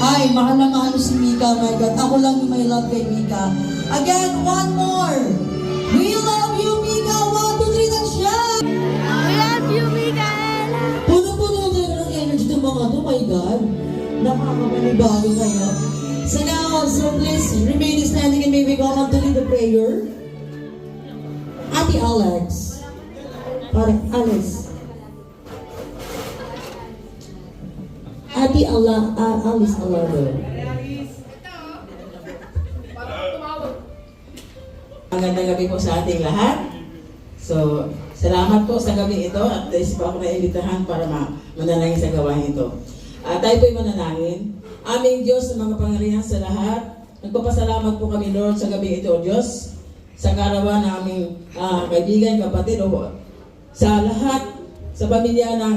Ay, mahal na mahal si Mika, my God. Ako lang yung may love kay Mika. Again, one more. We love you, Mika. 1, 2, 3, that's siya. We love you, Micaela. Puno-puno talaga ng energy ng mga to, my God. Nakakapanibago kayo. So now, so please remain standing and maybe go on to lead the prayer. Ate Alex. Alice. Ate Alice Alado. Magandang gabi po sa ating lahat. So, salamat po sa gabi ito at isa pa ako na-imbitahan para manalangin sa gawain ito. Tayo po'y manalangin. Aming Diyos sa mga pangyarihan sa lahat, nagpapasalamat po kami, Lord, sa gabi ito, Diyos, sa karawan ng aming kaibigan, kapatid, o sa lahat, sa pamilya ng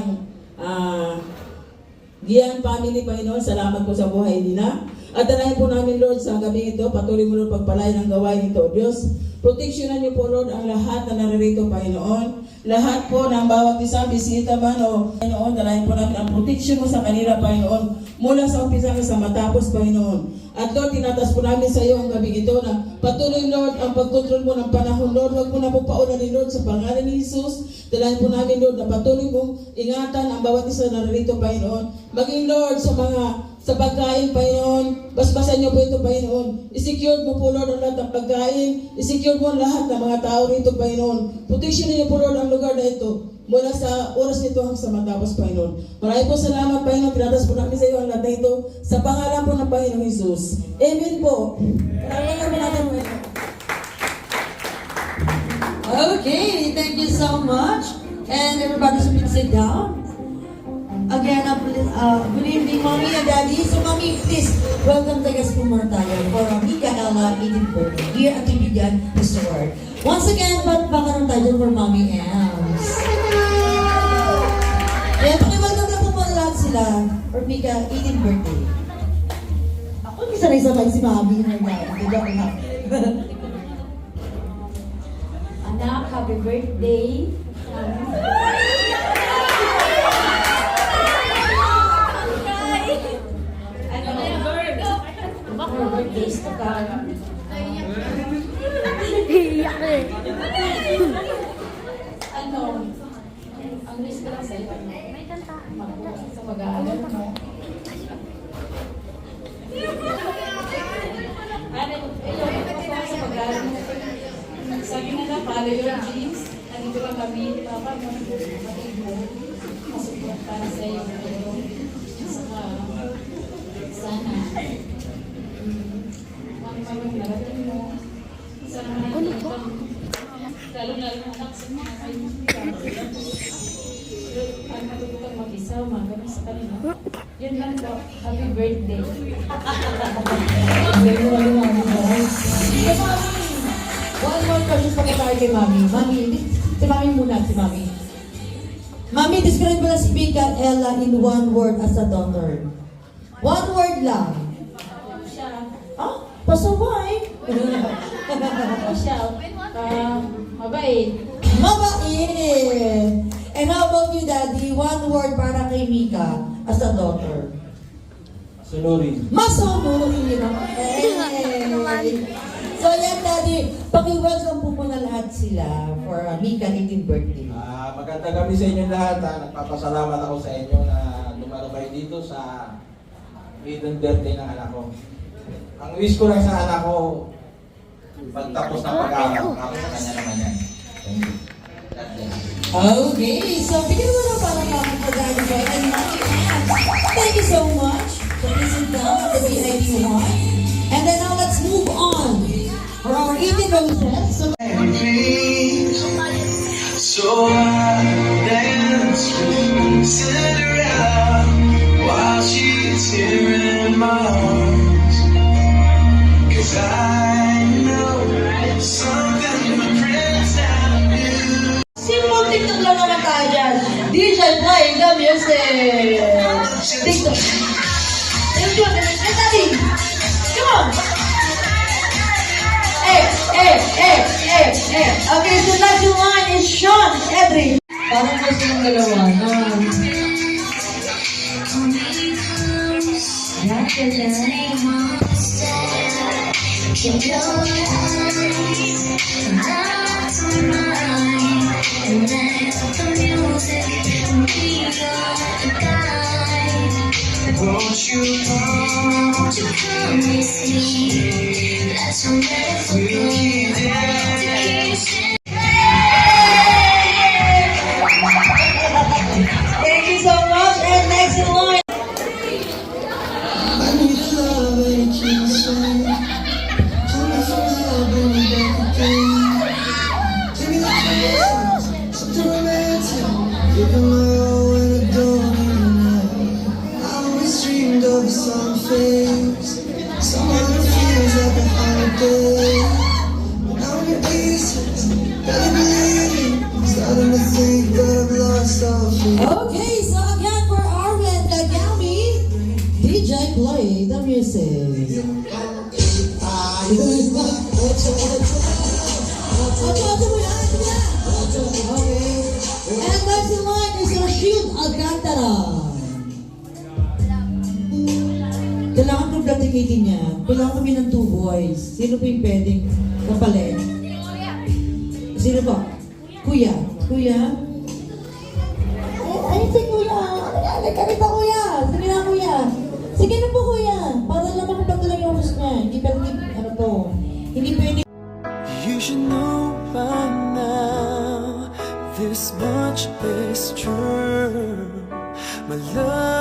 Gian family, Panginoon, salamat po sa buhay nila. At dalayan po namin, Lord, sa gabi ito, patuloy mo, Lord, pagpalain ang gawain ito, Diyos. Proteksyonan niyo po, Lord, ang lahat na naririto, Panginoon. Lahat po ng bawat isang bisita man, o Panginoon, dalayan po namin ang proteksyon mo sa kanila, Panginoon. Mula sa umpisa sa matapos, Panginoon. At Lord, tinatas po namin sa iyo ang gabi ito na patuloy, Lord, ang pagkontrol mo ng panahon, Lord. Huwag mo na po paulanin, Lord, sa pangalan ni Jesus. Dalayan po namin, Lord, na patuloy mong ingatan ang bawat isa na naririto, Panginoon. Maging, Lord, sa pagkain, Panginoon, basbasan niyo po ito, Panginoon. I-secure mo po, Lord, ang lahat ng pagkain. I-secure mo ang lahat ng mga tao rito, Panginoon. Protection niyo po, Lord, ang lugar na ito. Mula sa oras nito hanggang sa matapos, Panginoon. Maraming po salamat, Panginoon. Tinatas po namin sa iyo ang lahat na ito. Sa pangalan po ng Panginoon Jesus. Amen po. Maraming po natin po ito. Okay, thank you so much. And everybody should sit down. Again, good evening, Mommy and Daddy. So, Mommy, please, welcome the guests from Martayo for Micaela 18th birthday here at Ibigan Resort. Once again, baka ng tayo for Mommy Ems. Kaya pakiwalkam na po mga lahat sila for Mika 18th birthday. Ako, hindi sanay-sabay si Mommy. Anak, happy birthday. More birthdays to come. Iyak eh. Ang risk ko lang sa'yo, mag-focus sa pag-aaral mo. Mag-focus sa pag-aaral mo. Sabi nga na, follow your dreams. Nandito lang kami, Papa, matid mo. Masuport para sa'yo. Sana. Mga narating mo. Sana nakikita. Lalo-lalo na anak sa mga kaibigan. Ang matututang mag-isa, mga ganun sa kanila. Yun lang po. Happy birthday. One more question pa tayo kay Mami. Mami, si Mami muna, si Mami. Mami, describe mo na si Micaela in one word as a daughter. One word lang. Siya. Ah, pasaway. Siya. Mabait. Mabait. And how about you, Daddy? One word para kay Mika as a daughter. Sunurin. Masunurin. Okay. So yan, Daddy. Paki-welcome po muna lahat sila for Mika 18th birthday. Magandang gabi sa inyo lahat. Nagpapasalamat ako sa inyo na dumalo kayo dito sa maiden birthday ng anak ko. Ang wish ko lang sa anak ko, pagtapos ng pag-aaral, ako sa kanya naman yan. Thank you. Okay, so bigyan mo na para kami pag-aaral ko. And Mami Ems, thank you so much for listening down at the VIP 1. And then now let's move on for our evening roses. So I dance with Cinderella while she's here in my arms. 'Cause I know something the prince out of you. Simple TikTok lang naman tayo dyan. DJ playing the music. TikTok. Let's do it. Let's daddy. Come on. Okay, so next in line is Sean Edry. Parang gusto ng dalawa. Keep your eyes out of mine and let the music be your guide. Won't you come with me? Let's never we'll keep Thank you so much. And next in line. I need a love and a kiss. Pull me from hell, bring me back again. Give me the chance, something romantic. Give it my all and I don't even know. I always dreamed of a summer phase. Someone who feels like a holiday. But now I'm in pieces, better believe it. Starting to think that I've lost all faith. Okay, so again for Arvin Dagami, DJ play the music. Okay. And next in line is Rashid Alcantara. Kailangan kong datikitin niya. Kailangan kami ng 2 boys. Sino po yung pwedeng kapalit? Sino po? Kuya. Kuya? Ay, si Kuya. Nagkakit pa Kuya. Sige na Kuya. Sige na po Kuya. Para lang makapag lang yung host niya. Hindi pwede, ano to. Hindi pwede. You should know by now, this much is true. My love